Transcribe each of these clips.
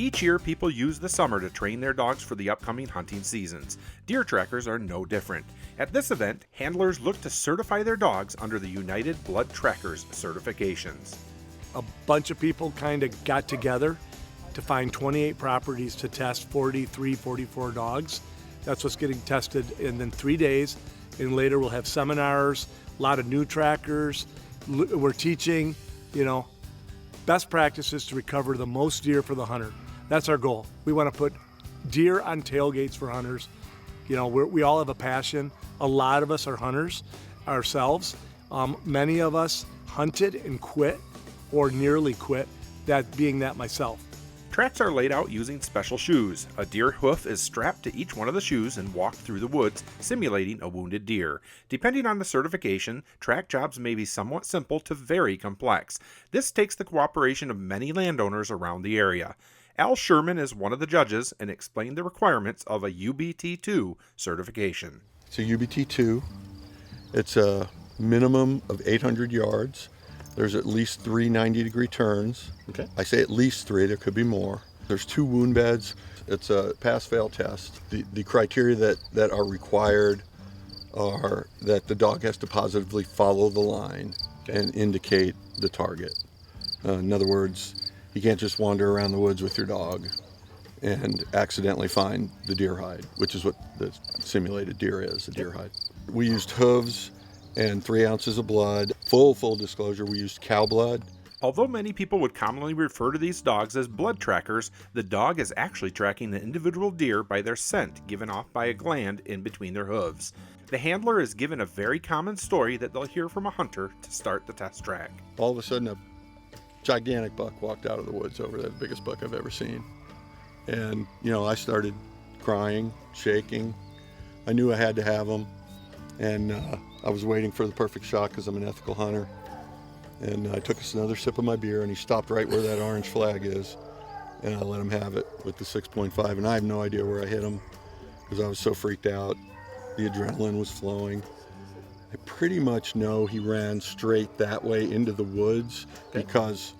Each year, people use the summer to train their dogs for the upcoming hunting seasons. Deer trackers are no different. At this event, handlers look to certify their dogs under the United Blood Trackers certifications. A bunch of people kind of got together to find 28 properties to test 44 dogs. That's what's getting tested in 3 days. And later we'll have seminars, a lot of new trackers. We're teaching, best practices to recover the most deer for the hunter. That's our goal. We want to put deer on tailgates for hunters. We all have a passion. A lot of us are hunters ourselves. Many of us hunted and quit or nearly quit, that being that myself. Tracks are laid out using special shoes. A deer hoof is strapped to each one of the shoes and walked through the woods, simulating a wounded deer. Depending on the certification, track jobs may be somewhat simple to very complex. This takes the cooperation of many landowners around the area. Al Sherman is one of the judges and explained the requirements of a UBT2 certification. It's a UBT2. It's a minimum of 800 yards. There's at least 3 90-degree turns. Okay. I say at least 3, there could be more. There's 2 wound beds. It's a pass-fail test. The criteria that are required are that the dog has to positively follow the line and indicate the target. In other words, you can't just wander around the woods with your dog and accidentally find the deer hide, which is what the simulated deer is, a deer hide. We used hooves and 3 ounces of blood. Full disclosure, we used cow blood. Although many people would commonly refer to these dogs as blood trackers, the dog is actually tracking the individual deer by their scent given off by a gland in between their hooves. The handler is given a very common story that they'll hear from a hunter to start the test track. All of a sudden, a gigantic buck walked out of the woods over there, the biggest buck I've ever seen. And, I started crying, shaking. I knew I had to have him. And I was waiting for the perfect shot because I'm an ethical hunter. And I took us another sip of my beer, and he stopped right where that orange flag is. And I let him have it with the 6.5. And I have no idea where I hit him because I was so freaked out. The adrenaline was flowing. I pretty much know he ran straight that way into the woods because,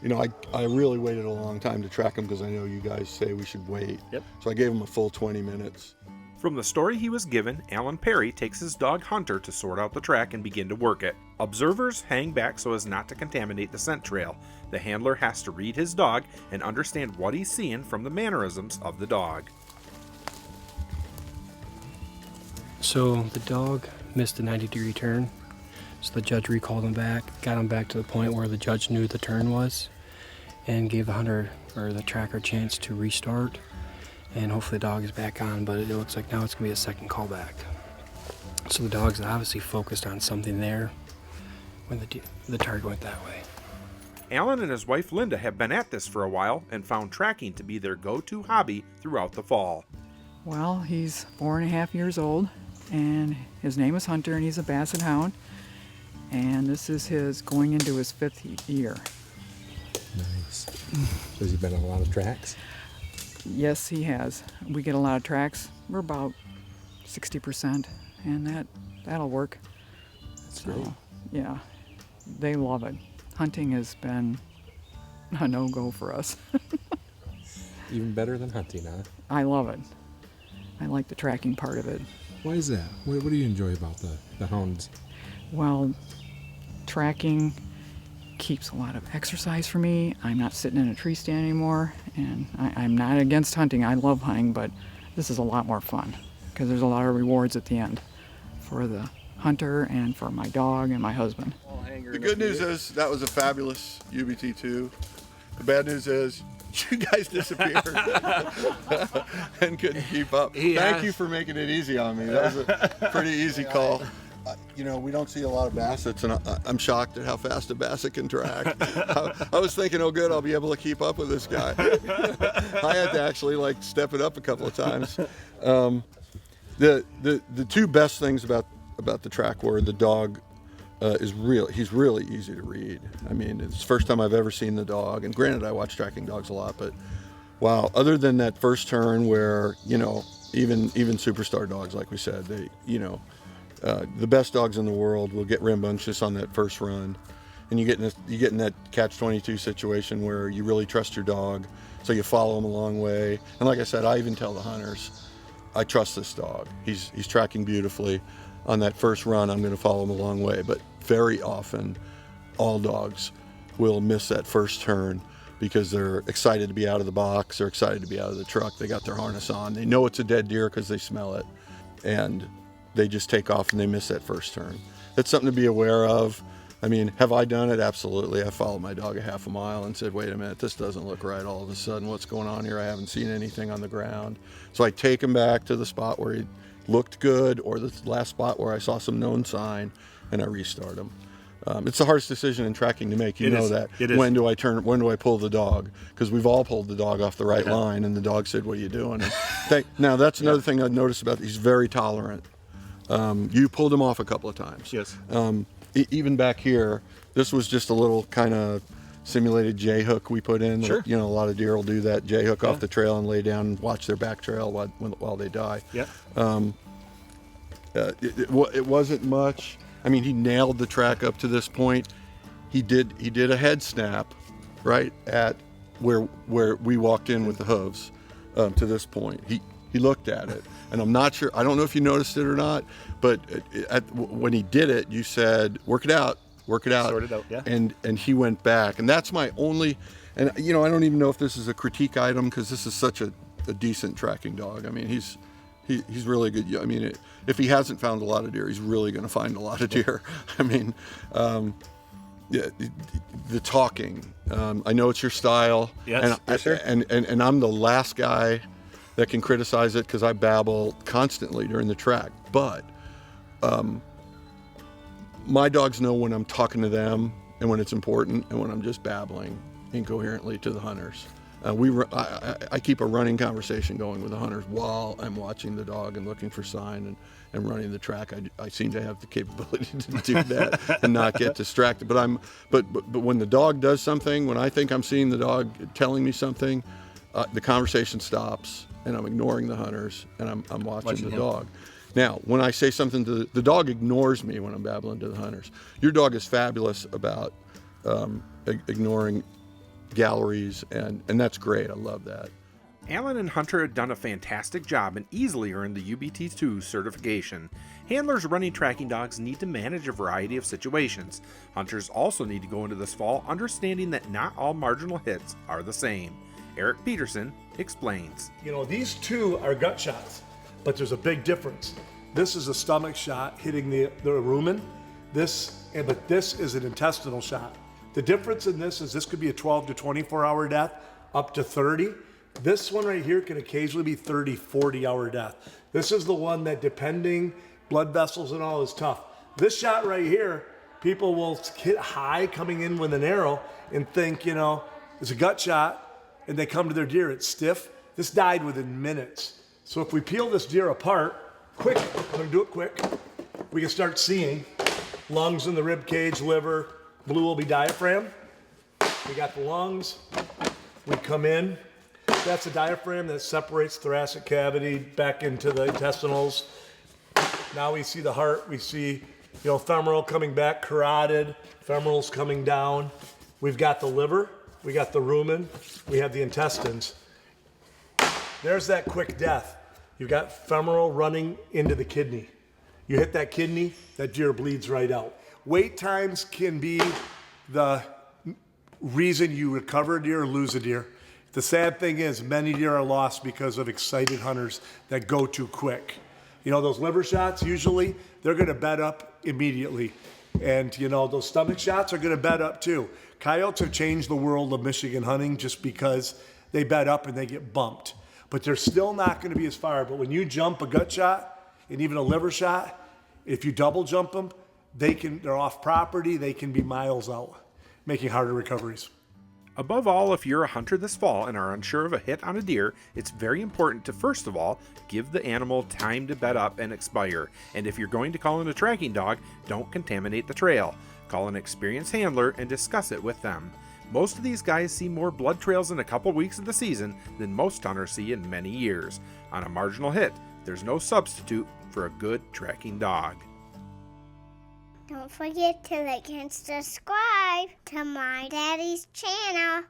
I really waited a long time to track him because I know you guys say we should wait. Yep. So I gave him a full 20 minutes. From the story he was given, Alan Perry takes his dog Hunter to sort out the track and begin to work it. Observers hang back so as not to contaminate the scent trail. The handler has to read his dog and understand what he's seeing from the mannerisms of the dog. So the dog missed a 90-degree turn, so the judge recalled him back, got him back to the point where the judge knew the turn was, and gave the hunter or the tracker a chance to restart. And hopefully the dog is back on, but it looks like now it's going to be a second call back. So the dog's obviously focused on something there when the target went that way. Alan and his wife Linda have been at this for a while and found tracking to be their go-to hobby throughout the fall. Well, he's 4.5 years old, and his name is Hunter, and he's a basset hound. And this is his going into his 5th year. Nice. So has he been on a lot of tracks? Yes, he has. We get a lot of tracks. We're about 60%, and that'll work. That's great. Yeah, they love it. Hunting has been a no-go for us. Even better than hunting, huh? I love it. I like the tracking part of it. Why is that? What do you enjoy about the hounds? Well, tracking keeps a lot of exercise for me. I'm not sitting in a tree stand anymore, and I'm not against hunting. I love hunting, but this is a lot more fun because there's a lot of rewards at the end for the hunter and for my dog and my husband. The good news is that was a fabulous UBT2. The bad news is you guys disappeared and couldn't keep up. Thank you for making it easy on me. That was a pretty easy call. We don't see a lot of bassets, and I'm shocked at how fast a basset can track. I was thinking, oh good, I'll be able to keep up with this guy. I had to actually step it up a couple of times. The 2 best things about the track were the dog he's really easy to read. I mean, it's the first time I've ever seen the dog, and granted I watch tracking dogs a lot, but wow, other than that first turn where, even superstar dogs, like we said, they, the best dogs in the world will get rambunctious on that first run, and you get in that catch-22 situation where you really trust your dog, So you follow him a long way. And like I said, I even tell the hunters, I trust this dog. He's tracking beautifully. On that first run, I'm going to follow him a long way. But very often, all dogs will miss that first turn because they're excited to be out of the box, they're excited to be out of the truck, they got their harness on, they know it's a dead deer because they smell it, and they just take off and they miss that first turn. That's something to be aware of. I mean, have I done it? Absolutely. I followed my dog a half a mile and said, wait a minute, this doesn't look right all of a sudden. What's going on here? I haven't seen anything on the ground. So I take him back to the spot where he looked good, or the last spot where I saw some known sign, and I restart him. It's the hardest decision in tracking to make. You know that. It is. When do I turn? When do I pull the dog? Because we've all pulled the dog off the right line, and the dog said, "What are you doing?" Now that's another thing I've noticed about. He's very tolerant. You pulled him off a couple of times. Yes. Even back here, this was just a little kind of simulated J hook we put in. Sure. You know, a lot of deer will do that J hook off the trail and lay down and watch their back trail while they die. Yeah. It wasn't much. I mean, he nailed the track up to this point. He did a head snap right at where we walked in with the hooves to this point. He looked at it, and I'm not sure. I don't know if you noticed it or not, but when he did it, you said, "Work it out, work it out." Sort it out, yeah. And he went back, and that's my only. And you know, I don't even know if this is a critique item because this is such a decent tracking dog. I mean, he's really good. I mean, if he hasn't found a lot of deer, he's really going to find a lot of deer. I mean, yeah, the talking. I know it's your style. Yes, yes, sir. And I'm the last guy that can criticize it because I babble constantly during the track. But my dogs know when I'm talking to them and when it's important and when I'm just babbling incoherently to the hunters. I keep a running conversation going with the hunters while I'm watching the dog and looking for sign and running the track. I seem to have the capability to do that and not get distracted. But when the dog does something, when I think I'm seeing the dog telling me something, the conversation stops and I'm ignoring the hunters and I'm watching the dog. Now, when I say something to the dog ignores me when I'm babbling to the hunters. Your dog is fabulous about ignoring galleries, and that's great. I love that. Alan and Hunter had done a fantastic job and easily earned the UBT2 certification. Handlers running tracking dogs need to manage a variety of situations. Hunters also need to go into this fall understanding that not all marginal hits are the same. Eric Peterson explains. You know, these two are gut shots, but there's a big difference. This is a stomach shot hitting the rumen. But this is an intestinal shot. The difference in this is this could be a 12 to 24 hour death, up to 30. This one right here can occasionally be 30, 40 hour death. This is the one that, depending blood vessels and all, is tough. This shot right here, people will hit high coming in with an arrow and think, you know, it's a gut shot, and they come to their deer, it's stiff. This died within minutes. So if we peel this deer apart, quick, I'm gonna do it quick, we can start seeing lungs in the rib cage, liver. Blue will be diaphragm. We got the lungs. We come in. That's a diaphragm that separates thoracic cavity back into the intestinals. Now we see the heart. We see, femoral coming back, carotid, femorals coming down. We've got the liver. We got the rumen. We have the intestines. There's that quick death. You've got femoral running into the kidney. You hit that kidney, that deer bleeds right out. Wait times can be the reason you recover a deer or lose a deer. The sad thing is many deer are lost because of excited hunters that go too quick. You know, those liver shots, usually, they're gonna bed up immediately. And those stomach shots are gonna bed up too. Coyotes have changed the world of Michigan hunting just because they bed up and they get bumped. But they're still not gonna be as far. But when you jump a gut shot and even a liver shot, if you double jump them, they're off property, they can be miles out, making harder recoveries. Above all, if you're a hunter this fall and are unsure of a hit on a deer, it's very important to, first of all, give the animal time to bed up and expire. And if you're going to call in a tracking dog, don't contaminate the trail. Call an experienced handler and discuss it with them. Most of these guys see more blood trails in a couple weeks of the season than most hunters see in many years. On a marginal hit, there's no substitute for a good tracking dog. Don't forget to like and subscribe to my daddy's channel.